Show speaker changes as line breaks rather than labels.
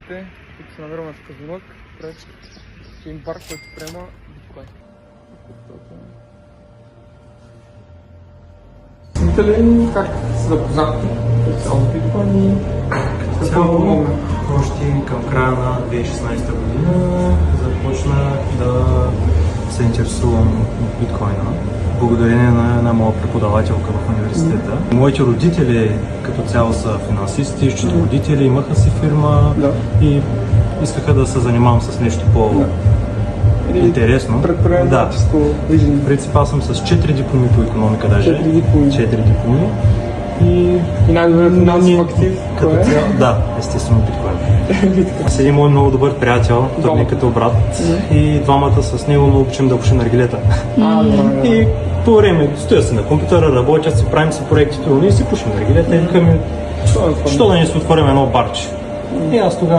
студентите, които се намираме в Казанлък, пред един парк, който приема биткоин. Знаете ли как се запознахте с биткоин и
Цяло, още към края на 2016 година започнах да се интересувам от биткоина, благодарение на една моя преподавателка в университета. Моите родители като цяло са финансисти, счетоводители, имаха си фирма и искаха да се занимавам с нещо по-интересно.
Предприемаческо виждане.
В принцип аз съм с 4 дипломи по икономика даже.
4 дипломи.
4 дипломи. И
най-добре финансов актив?
Като цяло, да, естествено биткоин. С един мой много добър приятел, той ми е като брат, и двамата с него много обичам да пушим наргилета. И по време стоя си на компютъра, работя си, правим си проекти и си пушим наргилета и викаме, що да не си отворим едно барче. И аз тогава